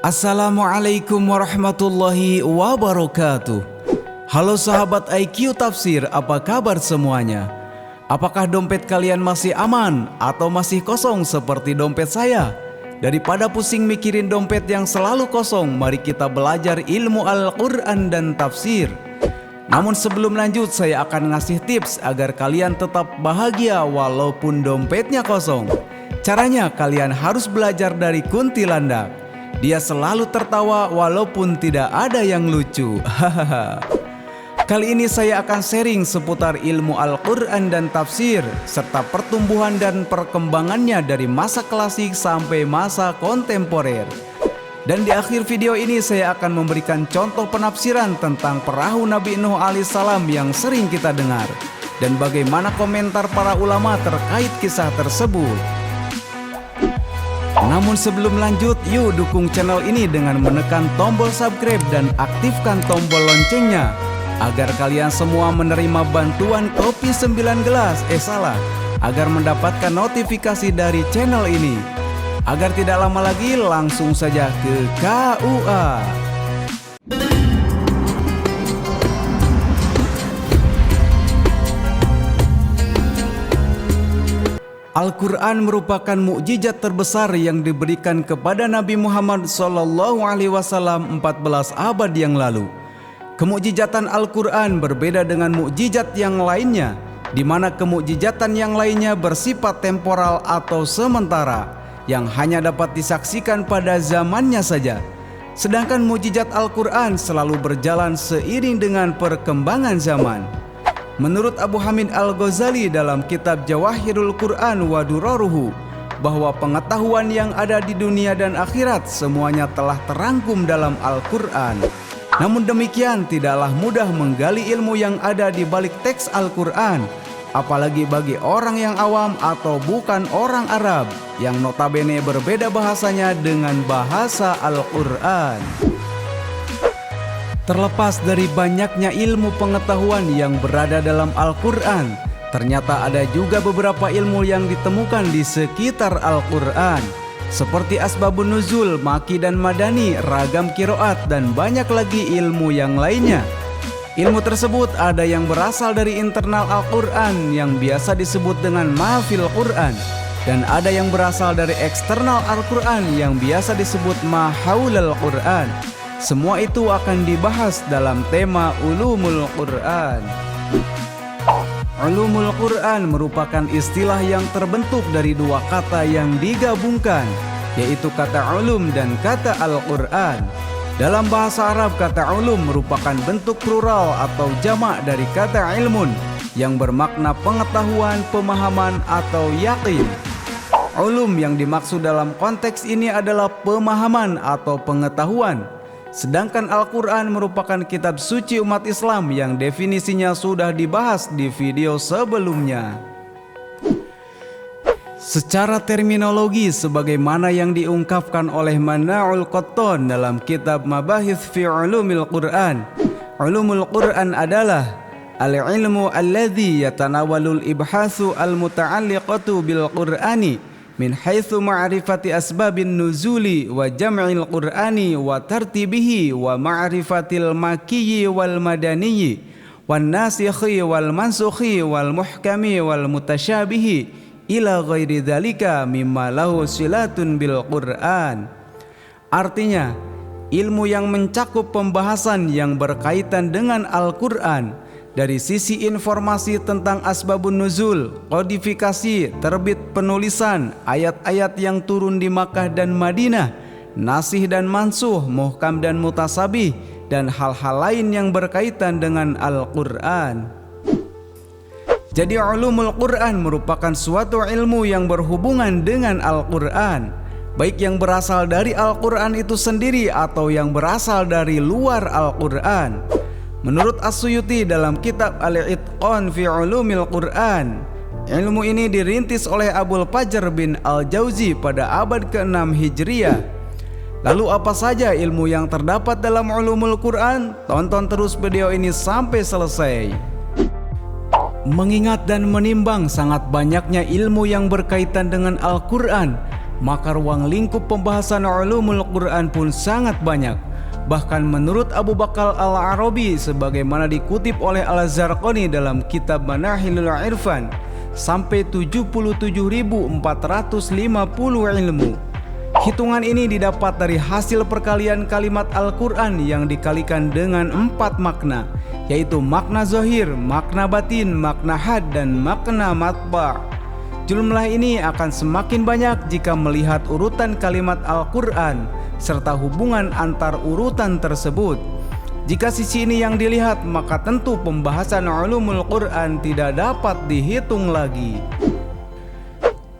Assalamualaikum warahmatullahi wabarakatuh. Halo sahabat IQ Tafsir, apa kabar semuanya? Apakah dompet kalian masih aman atau masih kosong seperti dompet saya? Daripada pusing mikirin dompet yang selalu kosong, mari kita belajar ilmu Al-Quran dan tafsir. Namun sebelum lanjut, saya akan ngasih tips agar kalian tetap bahagia walaupun dompetnya kosong. Caranya, kalian harus belajar dari kuntilanak. Dia selalu tertawa walaupun tidak ada yang lucu. Kali ini saya akan sharing seputar ilmu Al-Quran dan tafsir, serta pertumbuhan dan perkembangannya dari masa klasik sampai masa kontemporer. Dan di akhir video ini saya akan memberikan contoh penafsiran tentang perahu Nabi Nuh alaihissalam yang sering kita dengar, dan bagaimana komentar para ulama terkait kisah tersebut. Namun sebelum lanjut, yuk dukung channel ini dengan menekan tombol subscribe dan aktifkan tombol loncengnya, agar kalian semua menerima bantuan kopi 9 gelas, agar mendapatkan notifikasi dari channel ini. Agar tidak lama lagi, langsung saja ke KUA. Al-Quran merupakan mukjizat terbesar yang diberikan kepada Nabi Muhammad SAW 14 abad yang lalu. Kemukjizatan Al-Quran berbeda dengan mukjizat yang lainnya, di mana kemukjizatan yang lainnya bersifat temporal atau sementara, yang hanya dapat disaksikan pada zamannya saja. Sedangkan mukjizat Al-Quran selalu berjalan seiring dengan perkembangan zaman. Menurut Abu Hamid Al-Ghazali dalam kitab Jawahirul Quran wa Duraruhu, bahwa pengetahuan yang ada di dunia dan akhirat semuanya telah terangkum dalam Al-Quran. Namun demikian, tidaklah mudah menggali ilmu yang ada di balik teks Al-Quran, apalagi bagi orang yang awam atau bukan orang Arab, yang notabene berbeda bahasanya dengan bahasa Al-Quran. Terlepas dari banyaknya ilmu pengetahuan yang berada dalam Al-Quran, ternyata ada juga beberapa ilmu yang ditemukan di sekitar Al-Quran, seperti asbabun nuzul, maki dan madani, ragam kiroat, dan banyak lagi ilmu yang lainnya. Ilmu tersebut ada yang berasal dari internal Al-Quran yang biasa disebut dengan mahfil Quran, dan ada yang berasal dari eksternal Al-Quran yang biasa disebut mahaulal Quran. Semua itu akan dibahas dalam tema Ulumul Quran. Ulumul Quran merupakan istilah yang terbentuk dari dua kata yang digabungkan, yaitu kata ulum dan kata Al-Quran. Dalam bahasa Arab, kata ulum merupakan bentuk plural atau jamak dari kata ilmun, yang bermakna pengetahuan, pemahaman, atau yakin. Ulum yang dimaksud dalam konteks ini adalah pemahaman atau pengetahuan. Sedangkan Al-Quran merupakan kitab suci umat Islam yang definisinya sudah dibahas di video sebelumnya. Secara terminologi, sebagaimana yang diungkapkan oleh Mana'ul Qattan dalam kitab Mabahith fi Ulumil Quran, Ulumul Quran adalah al-ilmu alladhi yatanawalul ibhathu al-muta'alliqatu bil Qur'ani min haitsu ma'rifati asbabin nuzuli wa jam'il qur'ani wa tartibihi wa ma'rifatil makiyyi wal madaniyyi wan nasikhi wal mansukhi wal muhkami wal mutasyabihi ila ghairi dzalika mimma lahu silatun bil Qur'an. Artinya, ilmu yang mencakup pembahasan yang berkaitan dengan Al-Quran dari sisi informasi tentang asbabun nuzul, kodifikasi, terbit penulisan, ayat-ayat yang turun di Makkah dan Madinah, nasih dan mansuh, muhkam dan mutasabih, dan hal-hal lain yang berkaitan dengan Al-Quran. Jadi ulumul Quran merupakan suatu ilmu yang berhubungan dengan Al-Quran, baik yang berasal dari Al-Quran itu sendiri atau yang berasal dari luar Al-Quran. Menurut As-Suyuti dalam kitab Al-Itqan fi Ulumil Quran, ilmu ini dirintis oleh Abul Fajr bin Al-Jauzi pada abad ke-6 Hijriah. Lalu apa saja ilmu yang terdapat dalam Ulumul Quran? Tonton terus video ini sampai selesai. Mengingat dan menimbang sangat banyaknya ilmu yang berkaitan dengan Al-Quran, maka ruang lingkup pembahasan ulumul Quran pun sangat banyak. Bahkan menurut Abu Bakar Al-Arabi, sebagaimana dikutip oleh Al-Zarqani dalam kitab Manahilul Irfan, sampai 77.450 ilmu. Hitungan ini didapat dari hasil perkalian kalimat Al-Quran yang dikalikan dengan 4 makna, yaitu makna zahir, makna batin, makna had, dan makna matba'. Jumlah ini akan semakin banyak jika melihat urutan kalimat Al-Quran serta hubungan antar urutan tersebut. Jika sisi ini yang dilihat, maka tentu pembahasan ulumul Quran tidak dapat dihitung lagi.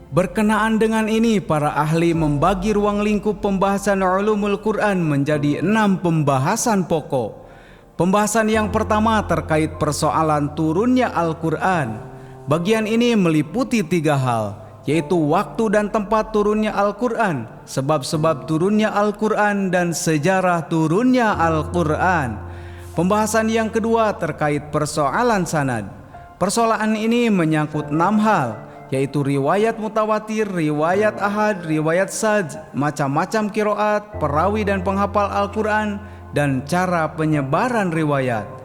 Berkenaan dengan ini, para ahli membagi ruang lingkup pembahasan ulumul Quran menjadi 6 pembahasan pokok. Pembahasan yang pertama terkait persoalan turunnya Al-Quran. Bagian ini meliputi 3 hal, yaitu waktu dan tempat turunnya Al-Quran, sebab-sebab turunnya Al-Quran, dan sejarah turunnya Al-Quran. Pembahasan yang kedua terkait persoalan sanad. Persoalan ini menyangkut 6 hal, yaitu riwayat mutawatir, riwayat ahad, riwayat sadz, macam-macam kiroat, perawi dan penghafal Al-Quran, dan cara penyebaran riwayat.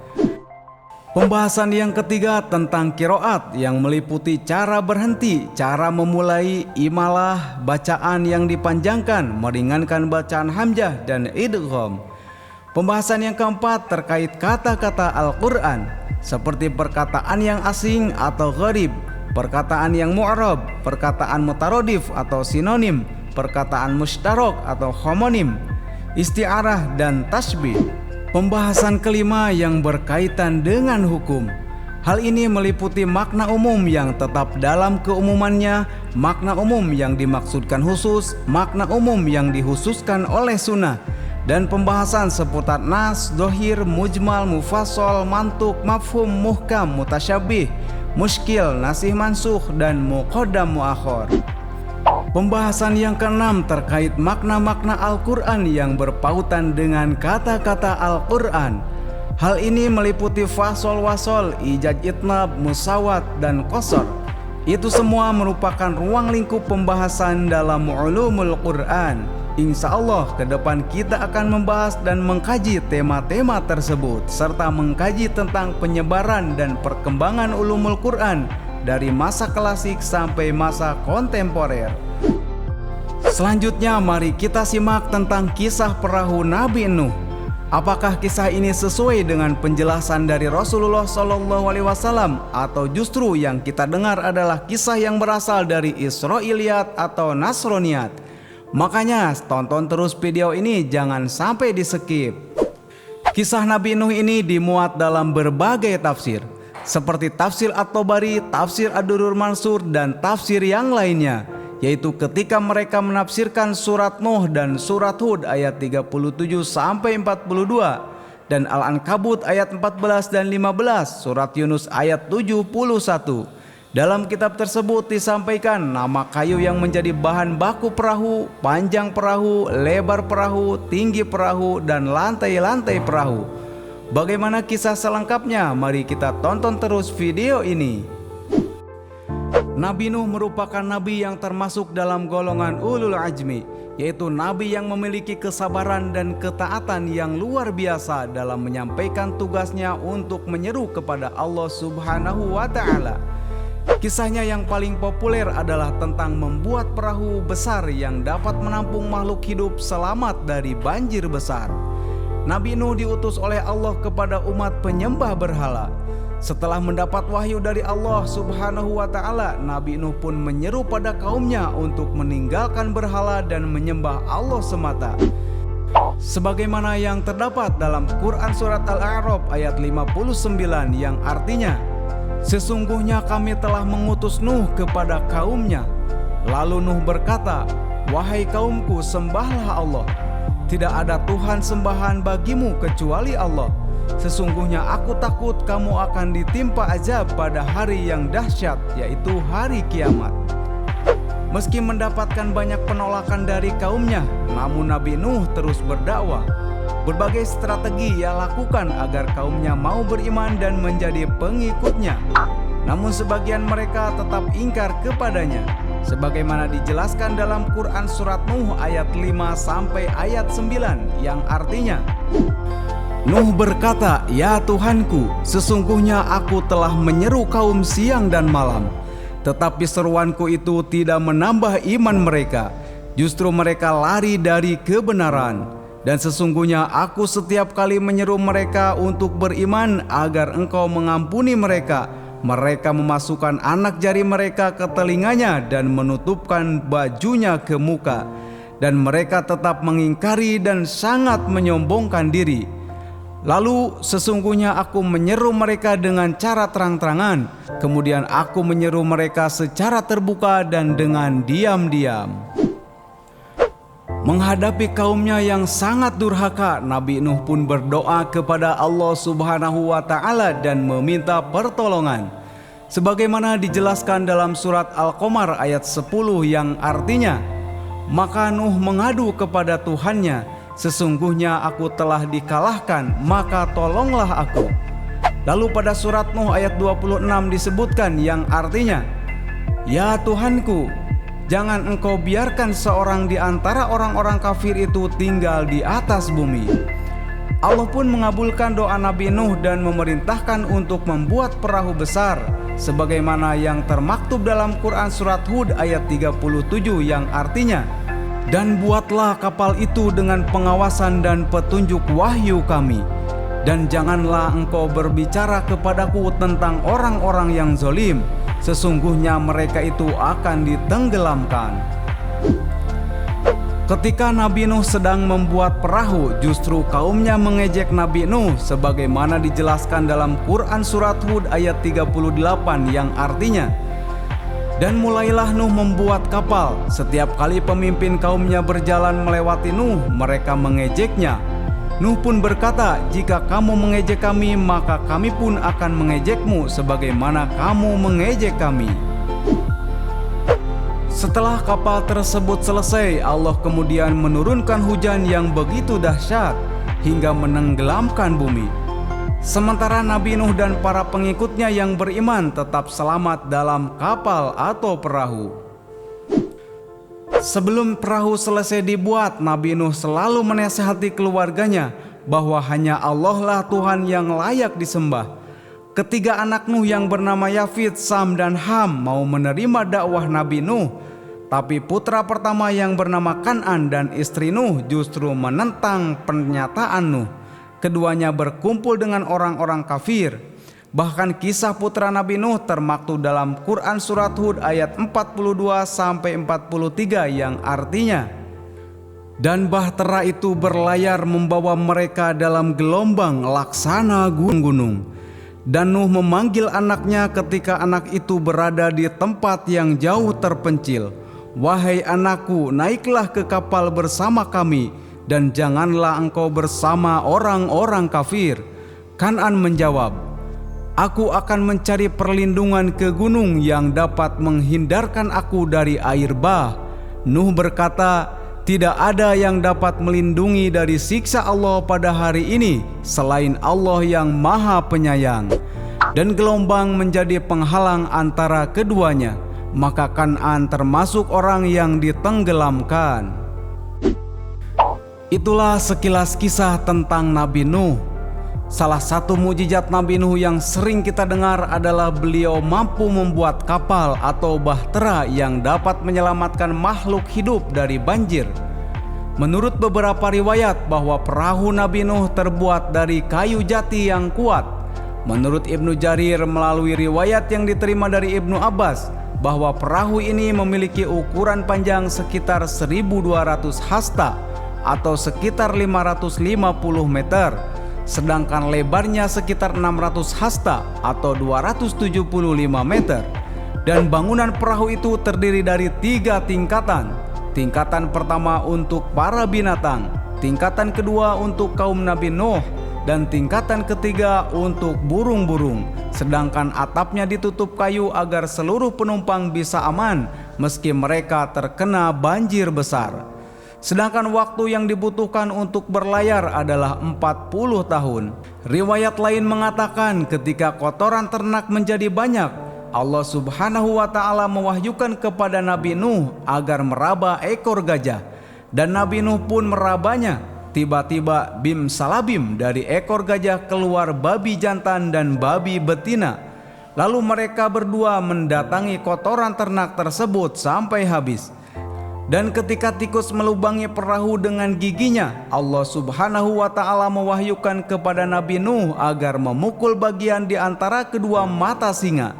Pembahasan yang ketiga tentang kiroat yang meliputi cara berhenti, cara memulai, imalah, bacaan yang dipanjangkan, meringankan bacaan hamzah, dan idgham. Pembahasan yang keempat terkait kata-kata Al-Quran, seperti perkataan yang asing atau gharib, perkataan yang mu'rab, perkataan mutarodif atau sinonim, perkataan mushtarok atau homonim, isti'arah, dan tasbih. Pembahasan kelima yang berkaitan dengan hukum. Hal ini meliputi makna umum yang tetap dalam keumumannya, makna umum yang dimaksudkan khusus, makna umum yang dikhususkan oleh sunnah, dan pembahasan seputar nas, dohir, mujmal, mufassal, mantuk, mafhum, muhkam, mutasyabih, muskil, nasih mansukh, dan muqaddam muakhar. Pembahasan yang keenam terkait makna-makna Al-Quran yang berpautan dengan kata-kata Al-Quran. Hal ini meliputi fasol wasol, ijaz itnab, musawat, dan qasar. Itu semua merupakan ruang lingkup pembahasan dalam ulumul Quran. Insya Allah ke depan kita akan membahas dan mengkaji tema-tema tersebut, serta mengkaji tentang penyebaran dan perkembangan ulumul Quran dari masa klasik sampai masa kontemporer. Selanjutnya mari kita simak tentang kisah perahu Nabi Nuh. Apakah kisah ini sesuai dengan penjelasan dari Rasulullah SAW atau justru yang kita dengar adalah kisah yang berasal dari Israiliyat atau Nasroniyat? Makanya tonton terus video ini, jangan sampai di skip. Kisah Nabi Nuh ini dimuat dalam berbagai tafsir, seperti tafsir At-Tabari, tafsir Ad-Durrul Mansur, dan tafsir yang lainnya, yaitu ketika mereka menafsirkan surat Nuh dan surat Hud ayat 37 sampai 42, dan Al-Ankabut ayat 14 dan 15, surat Yunus ayat 71. Dalam kitab tersebut disampaikan nama kayu yang menjadi bahan baku perahu, panjang perahu, lebar perahu, tinggi perahu, dan lantai-lantai perahu. Bagaimana kisah selengkapnya? Mari kita tonton terus video ini. Nabi Nuh merupakan nabi yang termasuk dalam golongan ulul ajmi, yaitu nabi yang memiliki kesabaran dan ketaatan yang luar biasa dalam menyampaikan tugasnya untuk menyeru kepada Allah Subhanahu wa Ta'ala. Kisahnya yang paling populer adalah tentang membuat perahu besar yang dapat menampung makhluk hidup selamat dari banjir besar. Nabi Nuh diutus oleh Allah kepada umat penyembah berhala. Setelah mendapat wahyu dari Allah Subhanahu wa Ta'ala, Nabi Nuh pun menyeru pada kaumnya untuk meninggalkan berhala dan menyembah Allah semata. Sebagaimana yang terdapat dalam Quran Surat Al-A'raf ayat 59 yang artinya, sesungguhnya kami telah mengutus Nuh kepada kaumnya. Lalu Nuh berkata, wahai kaumku, sembahlah Allah. Tidak ada Tuhan sembahan bagimu kecuali Allah. Sesungguhnya aku takut kamu akan ditimpa azab pada hari yang dahsyat, yaitu hari kiamat. Meski mendapatkan banyak penolakan dari kaumnya, namun Nabi Nuh terus berdakwah. Berbagai strategi ia lakukan agar kaumnya mau beriman dan menjadi pengikutnya. Namun sebagian mereka tetap ingkar kepadanya. sebagaimana dijelaskan dalam Quran surat Nuh ayat 5 sampai ayat 9 yang artinya, Nuh berkata, "Ya Tuhanku, sesungguhnya aku telah menyeru kaum siang dan malam, tetapi seruanku itu tidak menambah iman mereka. Justru mereka lari dari kebenaran. Dan sesungguhnya aku setiap kali menyeru mereka untuk beriman agar Engkau mengampuni mereka, mereka memasukkan anak jari mereka ke telinganya dan menutupkan bajunya ke muka. Dan mereka tetap mengingkari dan sangat menyombongkan diri. Lalu sesungguhnya aku menyeru mereka dengan cara terang-terangan, kemudian aku menyeru mereka secara terbuka dan dengan diam-diam." Menghadapi kaumnya yang sangat durhaka, Nabi Nuh pun berdoa kepada Allah Subhanahu wa Ta'ala dan meminta pertolongan, sebagaimana dijelaskan dalam surat Al-Qamar ayat 10 yang artinya, "Maka Nuh mengadu kepada Tuhannya, sesungguhnya aku telah dikalahkan, maka tolonglah aku." Lalu pada surat Nuh ayat 26 disebutkan yang artinya, "Ya Tuhanku, jangan Engkau biarkan seorang di antara orang-orang kafir itu tinggal di atas bumi." Allah pun mengabulkan doa Nabi Nuh dan memerintahkan untuk membuat perahu besar, sebagaimana yang termaktub dalam Quran surat Hud ayat 37 yang artinya, "Dan buatlah kapal itu dengan pengawasan dan petunjuk wahyu kami. Dan janganlah engkau berbicara kepadaku tentang orang-orang yang zalim. Sesungguhnya mereka itu akan ditenggelamkan." Ketika Nabi Nuh sedang membuat perahu, justru kaumnya mengejek Nabi Nuh, sebagaimana dijelaskan dalam Quran surat Hud ayat 38 yang artinya, "Dan mulailah Nuh membuat kapal. Setiap kali pemimpin kaumnya berjalan melewati Nuh, mereka mengejeknya. Nuh pun berkata, 'Jika kamu mengejek kami, maka kami pun akan mengejekmu sebagaimana kamu mengejek kami.'" Setelah kapal tersebut selesai, Allah kemudian menurunkan hujan yang begitu dahsyat hingga menenggelamkan bumi. Sementara Nabi Nuh dan para pengikutnya yang beriman tetap selamat dalam kapal atau perahu. Sebelum perahu selesai dibuat, Nabi Nuh selalu menasihati keluarganya bahwa hanya Allah lah Tuhan yang layak disembah. Ketiga anak Nuh yang bernama Yafid, Sam, dan Ham mau menerima dakwah Nabi Nuh, tapi putra pertama yang bernama Kan'an dan istri Nuh justru menentang pernyataan Nuh. Keduanya berkumpul dengan orang-orang kafir. Bahkan kisah putra Nabi Nuh termaktub dalam Quran surat Hud ayat 42 sampai 43 yang artinya, "Dan bahtera itu berlayar membawa mereka dalam gelombang laksana gunung-gunung. Dan Nuh memanggil anaknya ketika anak itu berada di tempat yang jauh terpencil, 'Wahai anakku, naiklah ke kapal bersama kami, dan janganlah engkau bersama orang-orang kafir.' Kan'an menjawab, 'Aku akan mencari perlindungan ke gunung yang dapat menghindarkan aku dari air bah.' Nuh berkata, 'Tidak ada yang dapat melindungi dari siksa Allah pada hari ini selain Allah yang Maha Penyayang.' Dan gelombang menjadi penghalang antara keduanya, maka Kan'an termasuk orang yang ditenggelamkan." Itulah sekilas kisah tentang Nabi Nuh. Salah satu mukjizat Nabi Nuh yang sering kita dengar adalah beliau mampu membuat kapal atau bahtera yang dapat menyelamatkan makhluk hidup dari banjir. Menurut beberapa riwayat bahwa perahu Nabi Nuh terbuat dari kayu jati yang kuat. Menurut Ibnu Jarir melalui riwayat yang diterima dari Ibnu Abbas bahwa perahu ini memiliki ukuran panjang sekitar 1.200 hasta atau sekitar 550 meter, sedangkan lebarnya sekitar 600 hasta atau 275 meter. Dan bangunan perahu itu terdiri dari 3 tingkatan. Tingkatan pertama untuk para binatang, tingkatan kedua untuk kaum Nabi Nuh, dan tingkatan ketiga untuk burung-burung. Sedangkan atapnya ditutup kayu agar seluruh penumpang bisa aman meski mereka terkena banjir besar. Sedangkan waktu yang dibutuhkan untuk berlayar adalah 40 tahun. Riwayat lain mengatakan ketika kotoran ternak menjadi banyak, Allah Subhanahu wa Ta'ala mewahyukan kepada Nabi Nuh agar meraba ekor gajah, dan Nabi Nuh pun merabanya. Tiba-tiba bim salabim, dari ekor gajah keluar babi jantan dan babi betina. Lalu mereka berdua mendatangi kotoran ternak tersebut sampai habis. Dan ketika tikus melubangi perahu dengan giginya, Allah Subhanahu wa Ta'ala mewahyukan kepada Nabi Nuh agar memukul bagian di antara kedua mata singa.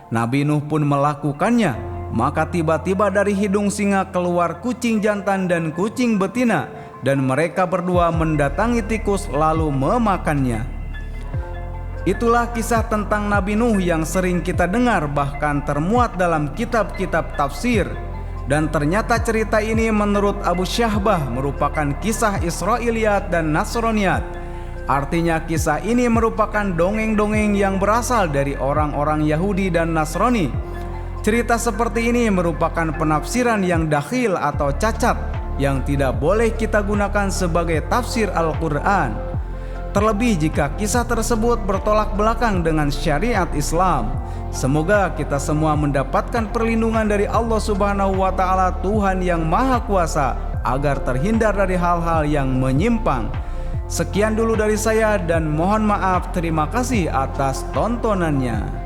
Nabi Nuh pun melakukannya, maka tiba-tiba dari hidung singa keluar kucing jantan dan kucing betina, dan mereka berdua mendatangi tikus lalu memakannya. Itulah kisah tentang Nabi Nuh yang sering kita dengar, bahkan termuat dalam kitab-kitab tafsir. Dan ternyata cerita ini menurut Abu Syahbah merupakan kisah Israiliyat dan Nasroniyat. Artinya kisah ini merupakan dongeng-dongeng yang berasal dari orang-orang Yahudi dan Nasrani. Cerita seperti ini merupakan penafsiran yang dakhil atau cacat, yang tidak boleh kita gunakan sebagai tafsir Al-Quran. Terlebih jika kisah tersebut bertolak belakang dengan syariat Islam. Semoga kita semua mendapatkan perlindungan dari Allah Subhanahu wa Ta'ala, Tuhan yang Maha Kuasa, agar terhindar dari hal-hal yang menyimpang. Sekian dulu dari saya dan mohon maaf. Terima kasih atas tontonannya.